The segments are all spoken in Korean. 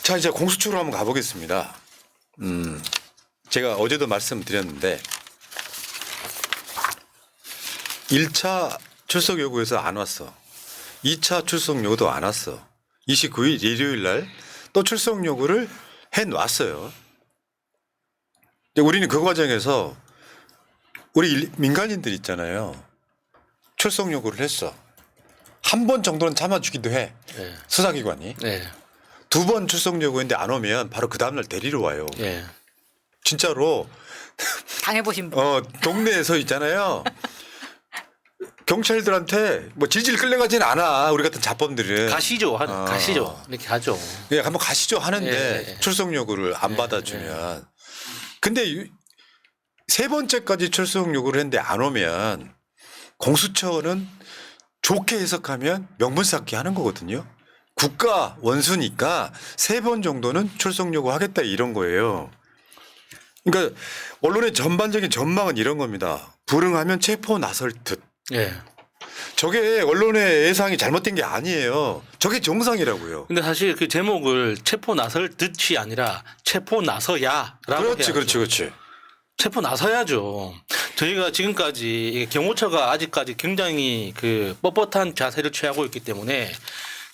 자, 이제 공수처로 한번 가보겠습니다. 제가 어제도 말씀드렸는데 1차 출석 요구에서 안 왔어. 2차 출석 요구도 안 왔어. 29일 일요일 날 또 출석 요구를 해놨어요. 우리는 그 과정에서 우리 민간인들 있잖아요. 출석 요구를 했어. 한 번 정도는 참아주기도 해. 네. 수사기관이. 네. 2번 출석 요구했는데 안 오면 바로 그 다음날 데리러 와요. 네. 진짜로 당해보신 분. 동네에서 있잖아요. 경찰들한테 뭐 질질 끌려가지는 않아. 우리 같은 자범들은. 가시죠. 가시죠. 이렇게 가죠. 그냥 한번 가시죠 하는데 네. 출석 요구를 안 네. 받아주면. 근데 세 번째까지 출석 요구를 했는데 안 오면 공수처는 좋게 해석하면 명분 쌓기 하는 거거든요. 국가 원수니까 3번 정도는 출석 요구 하겠다 이런 거예요. 그러니까 언론의 전반적인 전망은 이런 겁니다. 불응하면 체포 나설 듯. 예. 저게 언론의 예상이 잘못된 게 아니에요. 저게 정상이라고요. 근데 사실 그 제목을 체포 나설 듯이 아니라 체포 나서야라고 그렇지, 해야죠. 그렇지, 그렇지. 체포 나서야죠. 저희가 지금까지 이게 경호처가 아직까지 굉장히 그 뻣뻣한 자세를 취하고 있기 때문에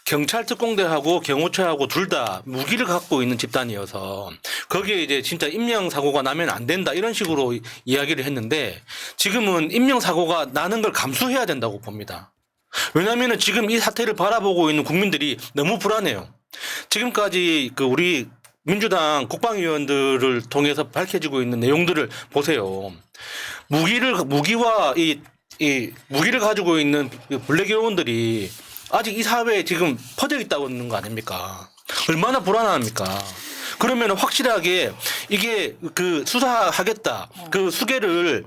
경찰 특공대하고 경호처하고 둘 다 무기를 갖고 있는 집단이어서 거기에 이제 진짜 인명사고가 나면 안 된다 이런 식으로 이야기를 했는데 지금은 인명사고가 나는 걸 감수해야 된다고 봅니다. 왜냐하면 지금 이 사태를 바라보고 있는 국민들이 너무 불안해요. 지금까지 그 우리 민주당 국방위원들을 통해서 밝혀지고 있는 내용들을 보세요. 무기와 이 무기를 가지고 있는 블랙 요원들이 아직 이 사회에 지금 퍼져 있다고 하는 거 아닙니까? 얼마나 불안합니까? 그러면 확실하게 이게 그 수사하겠다, 그 수계를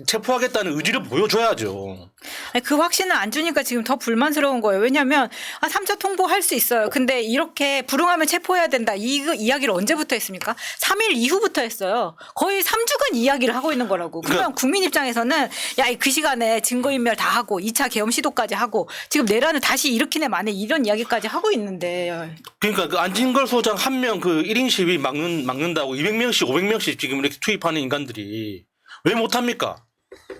체포하겠다는 의지를 보여줘야죠. 아니, 그 확신을 안 주니까 지금 더 불만스러운 거예요. 왜냐하면 3차 통보할 수 있어요. 근데 이렇게 불응하면 체포해야 된다. 이 이야기를 언제부터 했습니까? 3일 이후부터 했어요. 거의 3주간 이야기를 하고 있는 거라고. 그러면 국민 입장에서는 야, 그 시간에 증거인멸 다 하고 2차 계엄 시도까지 하고 지금 내란을 다시 일으키네 마네 이런 이야기까지 하고 있는데. 그러니까 그 안진걸 소장 한 명 그 1인 시위 막는다고 200명씩 500명씩 지금 이렇게 투입하는 인간들이 왜 못합니까?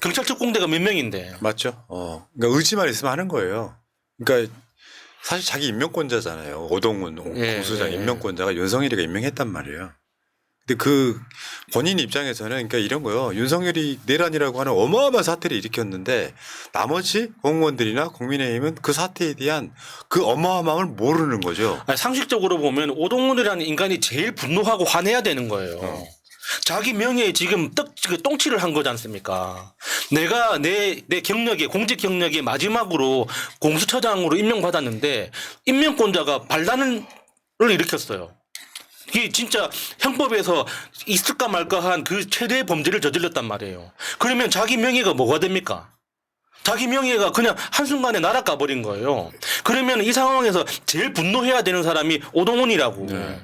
경찰 특공대가 몇 명인데. 맞죠. 그러니까 의지만 있으면 하는 거예요. 그러니까 사실 자기 임명권자잖아요. 오동훈 공수장 임명권자가 윤석열이가 임명했단 말이에요. 근데 그 본인 입장에서는 그러니까 이런 거요. 윤석열이 내란이라고 하는 어마어마한 사태를 일으켰는데 나머지 공무원들이나 국민의힘은 그 사태에 대한 그 어마어마함을 모르는 거죠. 아니, 상식적으로 보면 오동훈이라는 인간이 제일 분노하고 화내야 되는 거예요. 자기 명예에 지금 똥칠을 한 거지 않습니까? 내가 내 경력에 공직 경력에 마지막으로 공수처장으로 임명받았는데 임명권자가 반란을 일으켰어요. 이게 진짜 형법에서 있을까 말까한 그 최대의 범죄를 저질렀단 말이에요. 그러면 자기 명예가 뭐가 됩니까? 자기 명예가 그냥 한순간에 날아가 버린 거예요. 그러면 이 상황에서 제일 분노해야 되는 사람이 오동훈이라고. 네.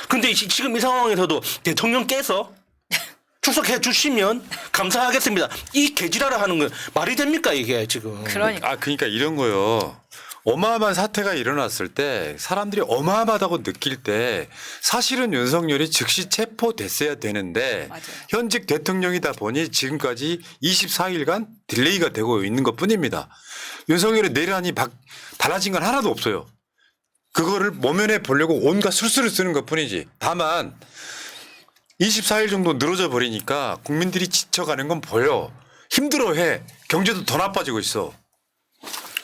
근데 지금 이 상황에서도 대통령께서 출석해 주시면 감사하겠습니다. 이 개지랄을 하는 건 말이 됩니까 이게 지금. 그러니까 이런 거요. 어마어마한 사태가 일어났을 때 사람들이 어마어마하다고 느낄 때 사실은 윤석열이 즉시 체포됐어야 되는데 맞아요. 현직 대통령이다 보니 지금까지 24일간 딜레이가 되고 있는 것 뿐입니다. 윤석열의 내란이 달라진 건 하나도 없어요. 그거를 모면해 보려고 온갖 술수를 쓰는 것 뿐이지. 다만 24일 정도 늘어져 버리니까 국민들이 지쳐가는 건 보여. 힘들어해. 경제도 더 나빠지고 있어.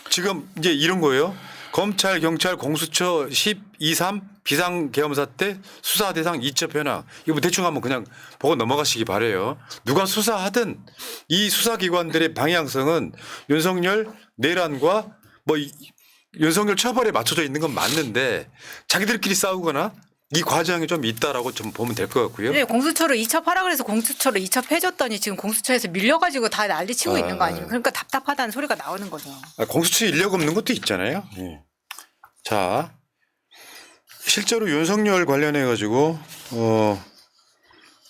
지금 이제 이런 거예요. 검찰, 경찰, 공수처 12.3 비상계엄 사태 수사 대상 이첩 현황. 이거 뭐 대충 한번 그냥 보고 넘어가시기 바래요. 누가 수사하든 이 수사기관들의 방향성은 윤석열 내란과 윤석열 처벌에 맞춰져 있는 건 맞는데 자기들끼리 싸우거나 이 과정이 좀 있다라고 좀 보면 될 것 같고요. 네, 공수처로 이첩하라 그래서 공수처로 이첩해줬더니 지금 공수처에서 밀려가지고 다 난리치고 있는 거 아니에요. 그러니까 답답하다는 소리가 나오는 거죠. 공수처 인력 없는 것도 있잖아요. 네. 자, 실제로 윤석열 관련해 가지고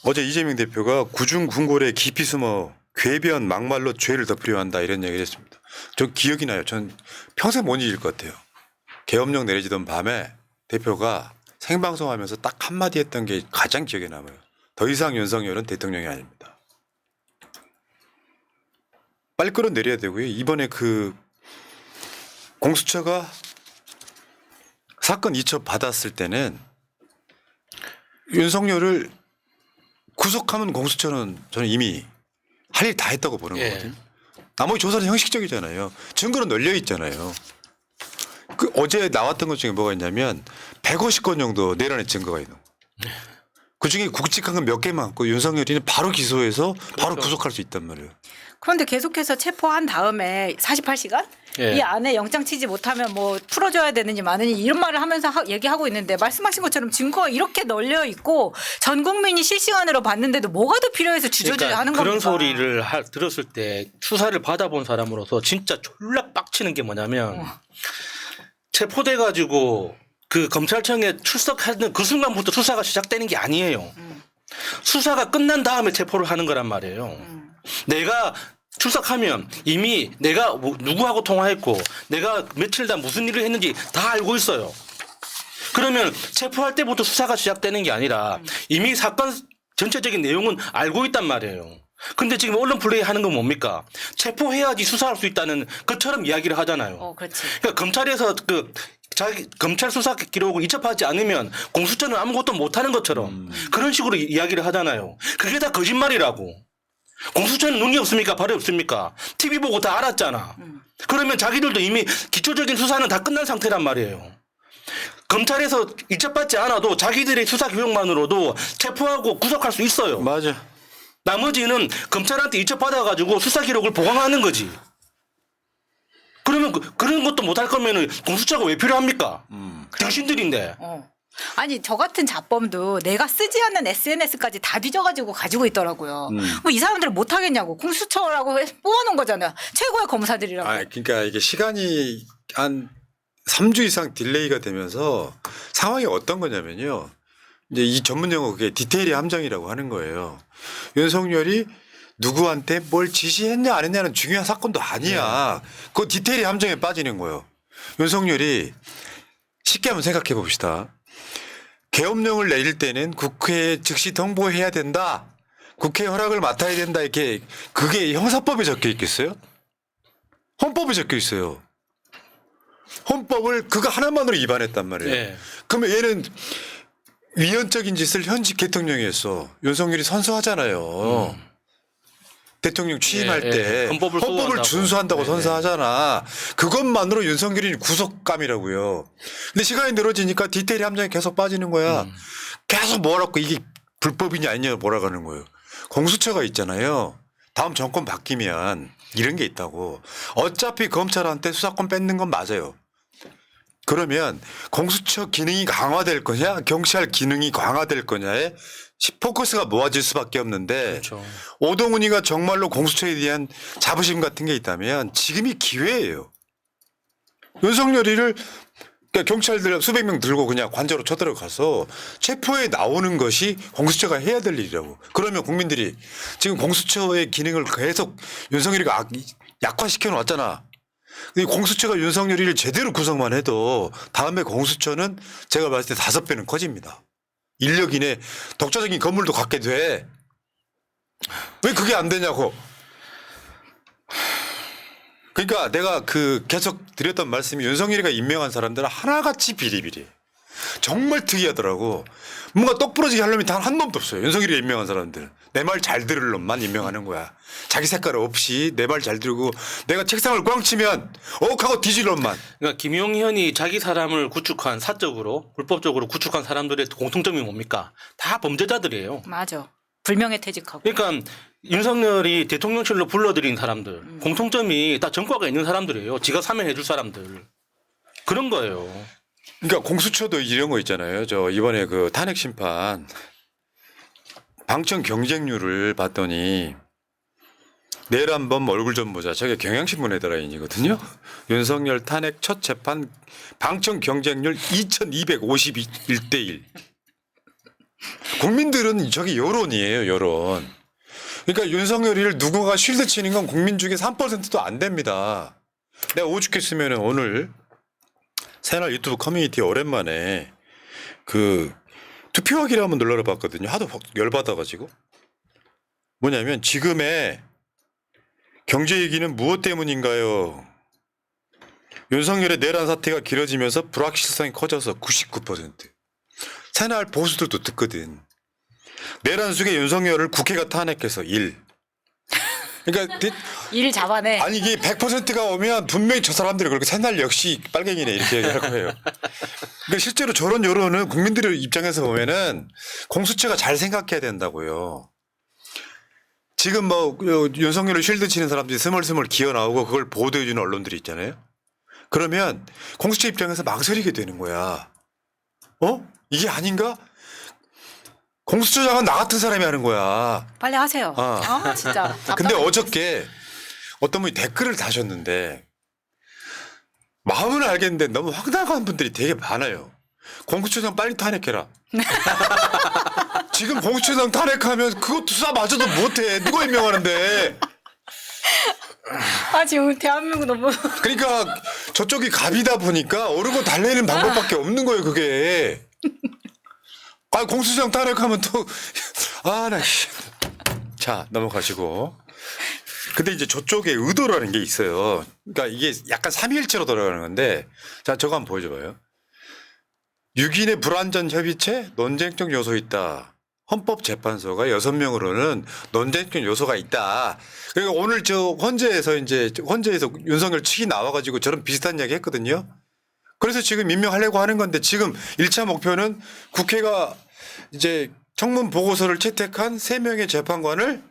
어제 이재명 대표가 구중 궁궐에 깊이 숨어 궤변 막말로 죄를 덮으려 한다 이런 얘기를 했습니다. 저 기억이 나요. 전 평생 못 잊을 것 같아요. 계엄령 내려지던 밤에 대표가 생방송하면서 딱 한마디 했던 게 가장 기억에 남아요. 더 이상 윤석열은 대통령이 아닙니다. 빨리 끌어내려야 되고요. 이번에 그 공수처가 사건 이첩 받았을 때는 윤석열을 구속하면 공수처는 저는 이미 할 일 다 했다고 보는 예. 거거든요. 나머지 조사는 형식적이잖아요. 증거는 널려 있잖아요. 그 어제 나왔던 것 중에 뭐가 있냐면 150건 정도 내란의 증거가 있는 거예요. 그중에 굵직한 건 몇 개만 있고 윤석열이는 바로 기소해서 바로 그렇죠. 구속할 수 있단 말이에요. 그런데 계속해서 체포한 다음에 48시간 예. 이 안에 영장 치지 못하면 뭐 풀어줘야 되는지 마느니 이런 말을 하면서 얘기하고 있는데 말씀하신 것처럼 증거가 이렇게 널려 있고 전 국민이 실시간으로 봤는데도 뭐가 더 필요해서 주저주저 하는 겁니까? 그런 소리를 들었을 때 수사를 받아본 사람으로서 진짜 졸라 빡치는 게 뭐냐면 체포돼 가지고 그 검찰청에 출석하는 그 순간부터 수사가 시작되는 게 아니에요. 수사가 끝난 다음에 체포를 하는 거란 말이에요. 내가 출석하면 이미 내가 누구하고 통화했고 내가 며칠 다 무슨 일을 했는지 다 알고 있어요. 그러면 체포할 때부터 수사가 시작되는 게 아니라 이미 사건 전체적인 내용은 알고 있단 말이에요. 근데 지금 언론 플레이 하는 건 뭡니까? 체포해야지 수사할 수 있다는 것처럼 이야기를 하잖아요. 그렇지. 그러니까 검찰에서 자기 검찰 수사 기록을 이첩하지 않으면 공수처는 아무것도 못하는 것처럼 그런 식으로 이야기를 하잖아요. 그게 다 거짓말이라고. 공수처는 눈이 없습니까? 발이 없습니까? TV 보고 다 알았잖아. 그러면 자기들도 이미 기초적인 수사는 다 끝난 상태란 말이에요. 검찰에서 이첩받지 않아도 자기들의 수사 기록만으로도 체포하고 구속할 수 있어요. 맞아. 나머지는 검찰한테 이첩받아가지고 수사 기록을 보강하는 거지. 그러면 그런 것도 못할 거면은 공수처가 왜 필요합니까? 당신들인데. 아니 저 같은 자범도 내가 쓰지 않는 SNS까지 다 뒤져가지고 가지고 있더라고요. 뭐 이 사람들은 못 하겠냐고 공수처라고 뽑아놓은 거잖아요. 최고의 검사들이라고. 그러니까 이게 시간이 한 3주 이상 딜레이가 되면서 상황이 어떤 거냐면요. 이제 이 전문 용어 그게 디테일의 함정이라고 하는 거예요. 윤석열이 누구한테 뭘 지시했냐 안 했냐는 중요한 사건도 아니야. 그 디테일의 함정에 빠지는 거예요. 윤석열이 쉽게 한번 생각해 봅시다. 계엄령을 내릴 때는 국회에 즉시 통보해야 된다. 국회 허락을 맡아야 된다. 이렇게 그게 형사법에 적혀 있겠어요? 헌법에 적혀 있어요. 헌법을 그거 하나만으로 위반했단 말이에요. 네. 그러면 얘는 위헌적인 짓을 현직 대통령이 했어. 윤석열이 선서하잖아요. 대통령 취임할 예, 때 예. 헌법을 준수한다고 네, 선서하잖아. 그것만으로 윤석열이 구속감이라고요. 근데 시간이 늘어지니까 디테일의 함정에 계속 빠지는 거야. 계속 뭐라고 이게 불법이냐 아니냐 몰아가는 거예요. 공수처가 있잖아요. 다음 정권 바뀌면 이런 게 있다고. 어차피 검찰한테 수사권 뺏는 건 맞아요. 그러면 공수처 기능이 강화될 거냐 경찰 기능이 강화될 거냐에 포커스가 모아질 수밖에 없는데 그렇죠. 오동훈이가 정말로 공수처에 대한 자부심 같은 게 있다면 지금이 기회예요. 윤석열이를 그러니까 경찰들 수백 명 들고 그냥 관저로 쳐들어가서 체포해 나오는 것이 공수처가 해야 될 일이라고. 그러면 국민들이 지금 공수처의 기능을 계속 윤석열이가 약화시켜 놨잖아. 근데 공수처가 윤석열이를 제대로 구성만 해도 다음에 공수처는 제가 봤을 때 5배는 커집니다. 인력 이내 독자적인 건물도 갖게 돼. 왜 그게 안 되냐고. 그러니까 내가 계속 드렸던 말씀이 윤석열이가 임명한 사람들은 하나같이 비리비리. 정말 특이하더라고. 뭔가 똑부러지게 할 놈이 단 한 놈도 없어요. 윤석열이가 임명한 사람들. 내 말 잘 들을 놈만 임명하는 거야. 자기 색깔 없이 내 말 잘 들고 내가 책상을 꽝 치면 하고 뒤질 놈만. 그러니까 김용현이 자기 사람을 구축한 사적으로 불법적으로 구축한 사람들의 공통점이 뭡니까? 다 범죄자들이에요. 맞아. 불명예 퇴직하고. 그러니까 윤석열이 대통령실로 불러들인 사람들 공통점이 다 전과가 있는 사람들이에요. 지가 사면해 줄 사람들. 그런 거예요. 그러니까 공수처도 이런 거 있잖아요. 저 이번에 탄핵 심판 방청 경쟁률을 봤더니 내일 한번 얼굴 좀 보자. 저게 경향신문 헤드라인이거든요. 윤석열 탄핵 첫 재판 방청 경쟁률 2251대 1. 국민들은 저게 여론이에요. 여론. 그러니까 윤석열이를 누구가 쉴드 치는 건 국민 중에 3%도 안 됩니다. 내가 오죽했으면 오늘 새날 유튜브 커뮤니티에 오랜만에 그 투표하기를 한번 눌러라 봤거든요. 하도 열받아가지고. 뭐냐면 지금의 경제 위기는 무엇 때문인가요? 윤석열의 내란 사태가 길어지면서 불확실성이 커져서 99%. 새날 보수들도 듣거든. 내란 속에 윤석열을 국회가 탄핵해서 1. 그러니까 일 잡아내. 아니 이게 100%가 오면 분명히 저 사람들이 그렇게 새날 역시 빨갱이네 이렇게 얘기할 거예요. 그러니까 실제로 저런 여론은 국민들의 입장에서 보면은 공수처가 잘 생각해야 된다고요. 지금 뭐 윤석열을 쉴드 치는 사람들이 스멀스멀 기어 나오고 그걸 보도해주는 언론들이 있잖아요. 그러면 공수처 입장에서 망설이게 되는 거야. 이게 아닌가? 공수처장은 나 같은 사람이 하는 거야. 빨리 하세요. 진짜. 근데 어저께 어떤 분이 댓글을 다셨는데 마음은 알겠는데 너무 황당한 분들이 되게 많아요. 공수처장 빨리 탄핵해라. 지금 공수처장 탄핵하면 그것도 수사마저도 못해. 누가 임명하는데. 지금 대한민국 너무. 그러니까 저쪽이 갑이다 보니까 오르고 달래는 방법밖에 없는 거예요 그게. 공수처장 탄핵하면 또 자 넘어가시고. 근데 이제 저쪽에 의도라는 게 있어요. 그러니까 이게 약간 삼위일체로 돌아가는 건데 자 저거 한번 보여줘봐요. 6인의 불완전 협의체 논쟁적 요소 있다. 헌법재판소가 6명으로는 논쟁적 요소가 있다. 그러니까 오늘 저 헌재에서 윤석열 측이 나와가지고 저런 비슷한 이야기 했거든요. 그래서 지금 임명하려고 하는 건데 지금 1차 목표는 국회가 이제 청문 보고서를 채택한 3명의 재판관을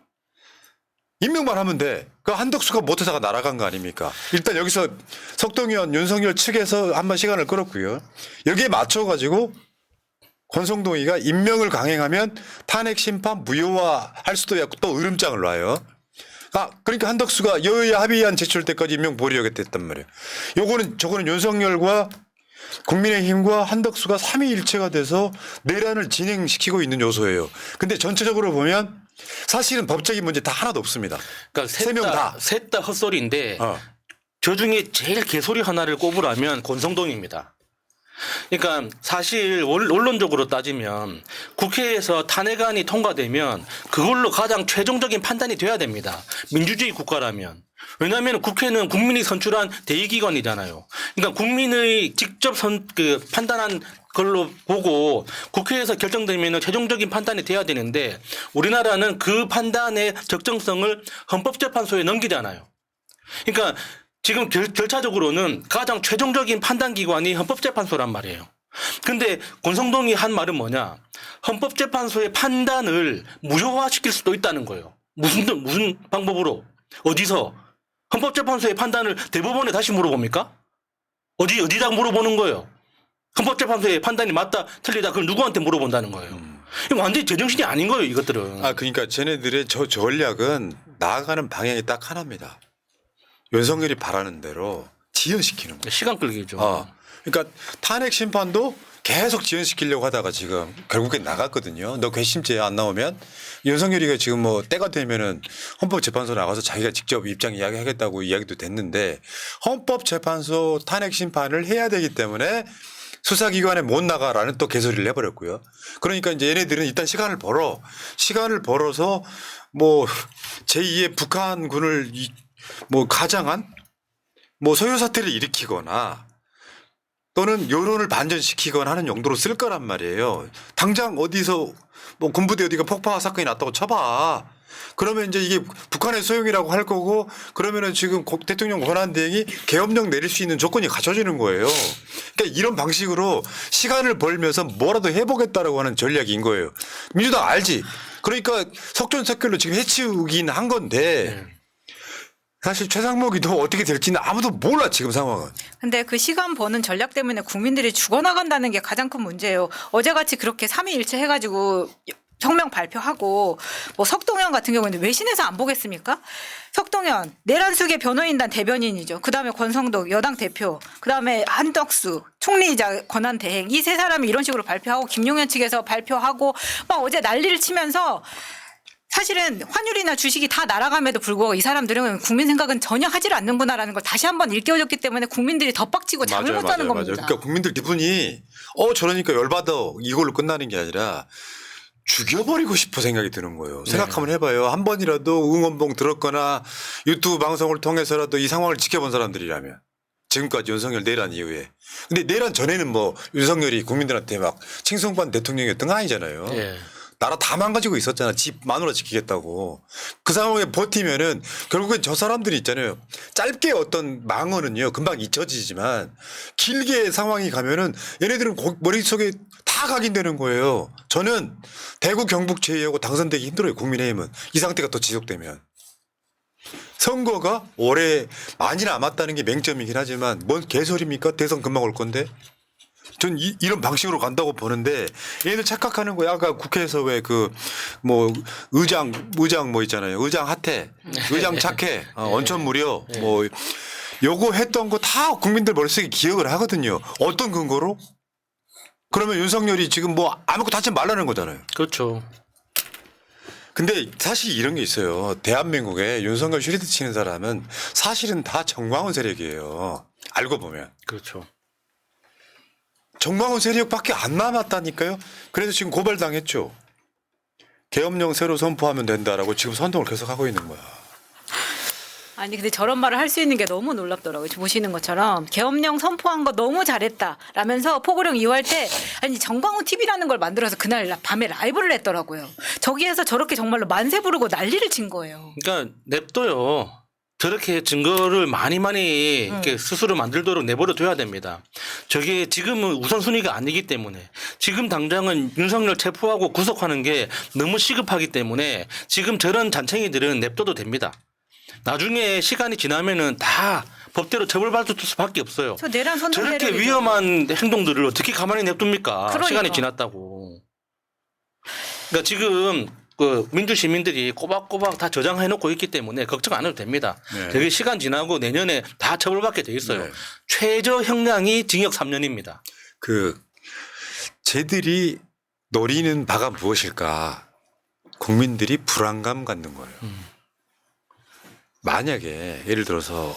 임명만 하면 돼. 그 한덕수가 못하다가 날아간 거 아닙니까? 일단 여기서 석동현 윤석열 측에서 한번 시간을 끌었고요. 여기에 맞춰가지고 권성동이가 임명을 강행하면 탄핵 심판 무효화할 수도 있고 또 으름장을 놔요. 그러니까 한덕수가 여야 합의안 제출 때까지 임명 보류하겠다 했단 말이에요. 저거는 윤석열과 국민의힘과 한덕수가 삼위일체가 돼서 내란을 진행시키고 있는 요소예요. 근데 전체적으로 보면 사실은 법적인 문제 다 하나도 없습니다. 그러니까 세 명 다. 셋 다 헛소리인데 저 중에 제일 개소리 하나를 꼽으라면 권성동입니다. 그러니까 사실 원론적으로 따지면 국회에서 탄핵안이 통과되면 그걸로 가장 최종적인 판단이 돼야 됩니다. 민주주의 국가라면. 왜냐하면 국회는 국민이 선출한 대의기관이잖아요. 그러니까 국민의 직접 판단한 걸로 보고 국회에서 결정되면 최종적인 판단이 돼야 되는데 우리나라는 그 판단의 적정성을 헌법재판소에 넘기잖아요. 그러니까 지금 절차적으로는 가장 최종적인 판단 기관이 헌법재판소란 말이에요. 근데 권성동이 한 말은 뭐냐? 헌법재판소의 판단을 무효화시킬 수도 있다는 거예요. 무슨 방법으로? 어디서? 헌법재판소의 판단을 대법원에 다시 물어봅니까? 어디다 물어보는 거예요? 헌법재판소의 판단이 맞다 틀리다 그걸 누구한테 물어본다는 거예요. 이거 완전히 제정신이 아닌 거예요 이것들은. 그러니까 쟤네들의 저 전략은 나아가는 방향이 딱 하나입니다. 윤석열이 바라는 대로 지연시키는 거예요. 시간 끌기죠. 그러니까 탄핵 심판도 계속 지연시키려고 하다가 지금 결국엔 나갔거든요. 너 괘씸죄 안 나오면 윤석열이가 지금 뭐 때가 되면은 헌법재판소 나가서 자기가 직접 입장 이야기하겠다고 이야기도 됐는데 헌법재판소 탄핵 심판을 해야 되기 때문에 수사기관에 못 나가라는 또 개소리를 해버렸고요. 그러니까 이제 얘네들은 일단 시간을 벌어서 뭐 제2의 북한군을 뭐 가장한 뭐 소요 사태를 일으키거나 또는 여론을 반전시키거나 하는 용도로 쓸 거란 말이에요. 당장 어디서 뭐 군부대 어디가 폭파 사건이 났다고 쳐봐. 그러면 이제 이게 북한의 소용이라고 할 거고 그러면은 지금 대통령 권한대행이 계엄령 내릴 수 있는 조건이 갖춰지는 거예요. 그러니까 이런 방식으로 시간을 벌면서 뭐라도 해보겠다라고 하는 전략인 거예요. 민주당 알지? 그러니까 석전석결로 지금 해치우긴 한 건데 사실 최상목이 더 어떻게 될지는 아무도 몰라 지금 상황은. 근데 그 시간 버는 전략 때문에 국민들이 죽어나간다는 게 가장 큰 문제예요. 어제같이 그렇게 삼위일체 해가지고 성명 발표하고 뭐 석동현 같은 경우는 외신에서 안 보겠습니까? 석동현 내란 속의 변호인단 대변인이죠. 그다음에 권성동 여당 대표, 그다음에 한덕수 총리이자 권한대행 이 세 사람이 이런 식으로 발표하고 김용현 측에서 발표하고 막 어제 난리를 치면서 사실은 환율이나 주식이 다 날아감에도 불구하고 이 사람들은 국민 생각은 전혀 하질 않는구나라는 걸 다시 한번 일깨워줬기 때문에 국민들이 더 빡치고 잠을 못 자는 겁니다. 그러니까 국민들 기분이 저러니까 열받아 이걸로 끝나는 게 아니라 죽여버리고 싶어 생각이 드는 거예요. 생각 한번 해봐요. 한 번이라도 응원봉 들었거나 유튜브 방송을 통해서라도 이 상황을 지켜본 사람들이라면 지금까지 윤석열 내란 이후에. 근데 내란 전에는 뭐 윤석열이 국민들한테 막 칭송받은 대통령이었던 거 아니잖아요. 예. 나라 다 망가지고 있었잖아. 집 마누라 지키겠다고. 그 상황에 버티면은 결국엔 저 사람들이 있잖아요. 짧게 어떤 망언은요 금방 잊혀지지만 길게 상황이 가면은 얘네들은 머릿속에 다 각인되는 거예요. 저는 대구 경북 제외하고 당선되기 힘들어요. 국민의힘은. 이 상태가 더 지속되면. 선거가 올해 많이 남았다는 게 맹점이긴 하지만 뭔 개소리입니까? 대선 금방 올 건데. 전 이런 방식으로 간다고 보는데 얘들 착각하는 거야. 아까 국회에서 왜 그 뭐 의장 뭐 있잖아요. 의장 핫해, 의장 착해, 언천 무료 뭐 요거 했던 거 다 국민들 머릿속에 기억을 하거든요. 어떤 근거로? 그러면 윤석열이 지금 뭐 아무것도 하지 말라는 거잖아요. 그렇죠. 근데 사실 이런 게 있어요. 대한민국에 윤석열 슈리드 치는 사람은 사실은 다 정광훈 세력이에요. 알고 보면. 그렇죠. 정광훈 세력밖에 안 남았다니까요. 그래서 지금 고발당했죠. 계엄령 새로 선포하면 된다라고 지금 선동을 계속하고 있는 거야. 아니 근데 저런 말을 할 수 있는 게 너무 놀랍더라고요. 보시는 것처럼 계엄령 선포한 거 너무 잘했다 라면서 포고령 이후할 때 아니 정광훈 TV라는 걸 만들어서 그날 밤에 라이브를 했더라고요. 저기에서 저렇게 정말로 만세 부르고 난리를 친 거예요. 그러니까 냅둬요. 저렇게 증거를 많이 이렇게 스스로 만들도록 내버려 둬야 됩니다. 저게 지금은 우선순위가 아니기 때문에 지금 당장은 윤석열 체포하고 구속하는 게 너무 시급하기 때문에 지금 저런 잔챙이들은 냅둬도 됩니다. 나중에 시간이 지나면은 다 법대로 처벌받을 수밖에 없어요. 저 내란 선동 저렇게 세력이죠. 위험한 행동들을 어떻게 가만히 냅둡니까? 그러니까. 시간이 지났다고. 그러니까 지금 그 민주 시민들이 꼬박꼬박 다 저장해 놓고 있기 때문에 걱정 안 해도 됩니다. 네. 되게 시간 지나고 내년에 다 처벌받게 돼 있어요. 네. 최저 형량이 징역 3년입니다. 쟤들이 노리는 바가 무엇일까? 국민들이 불안감 갖는 거예요. 만약에 예를 들어서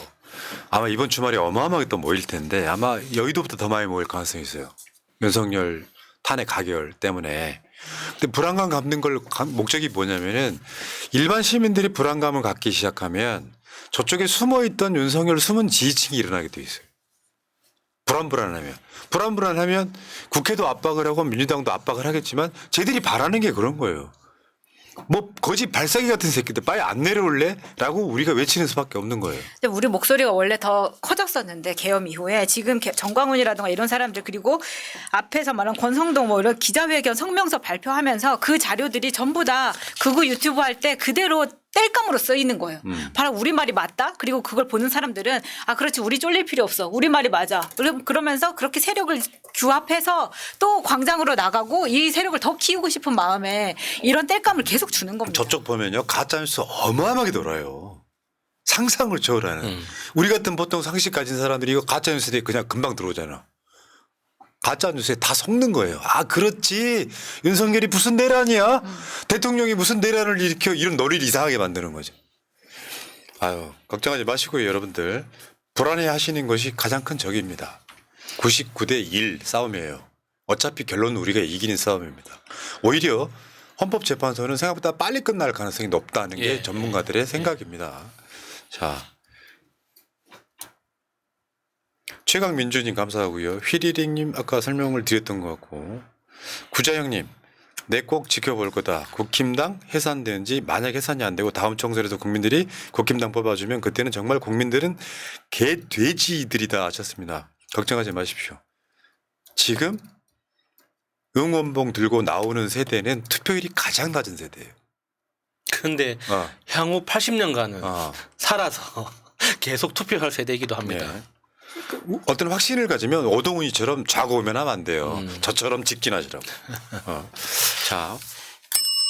아마 이번 주말에 어마어마하게 또 모일 텐데 아마 여의도부터 더 많이 모일 가능성이 있어요. 윤석열 탄핵 가결 때문에. 근데 불안감 갖는 걸 목적이 뭐냐면은 일반 시민들이 불안감을 갖기 시작하면 저쪽에 숨어있던 윤석열 숨은 지지층이 일어나게 돼 있어요. 불안하면 국회도 압박을 하고 민주당도 압박을 하겠지만 쟤들이 바라는 게 그런 거예요. 뭐 거짓 발사기 같은 새끼들 빨리 안 내려올래? 라고 우리가 외치는 수밖에 없는 거예요. 근데 우리 목소리가 원래 더 커졌었는데 계엄 이후에 지금 정광훈이라든가 이런 사람들 그리고 앞에서 말한 권성동 뭐 이런 기자회견 성명서 발표하면서 그 자료들이 전부 다 극우 유튜브 할 때 그대로 땔감으로 쓰이는 거예요. 바로 우리 말이 맞다. 그리고 그걸 보는 사람들은 아 그렇지 우리 쫄릴 필요 없어. 우리 말이 맞아. 그러면서 그렇게 세력을 규합해서 또 광장으로 나가고 이 세력을 더 키우고 싶은 마음에 이런 땔감을 계속 주는 겁니다. 저쪽 보면요 가짜뉴스 어마어마하게 돌아요. 상상을 초월하는. 우리 같은 보통 상식 가진 사람들이 이거 가짜뉴스에 그냥 금방 들어오잖아. 가짜뉴스에 다 속는 거예요. 아 그렇지 윤석열이 무슨 내란이야. 대통령이 무슨 내란을 일으켜 이런 놀이를 이상하게 만드는 거죠. 아유 걱정하지 마시고요 여러분들. 불안해 하시는 것이 가장 큰 적입니다. 99대 1 싸움이에요. 어차피 결론은 우리가 이기는 싸움입니다. 오히려 헌법재판소는 생각보다 빨리 끝날 가능성이 높다는 게 예. 전문가들의 생각입니다. 자 최강민주님 감사하고요. 휘리릭님 아까 설명을 드렸던 것 같고 구자영님 내 꼭 지켜볼 거다. 국힘당 해산되는지 만약 해산이 안 되고 다음 총선에서 국민들이 국힘당 뽑아주면 그때는 정말 국민들은 개돼지들이다 하셨습니다. 걱정하지 마십시오. 지금 응원봉 들고 나오는 세대는 투표율이 가장 낮은 세대예요. 그런데 향후 80년간은 살아서 계속 투표할 세대이기도 합니다. 네. 어떤 확신을 가지면 오동훈이처럼 좌고우면 하면 안 돼요. 저처럼 직진하시라고. 자.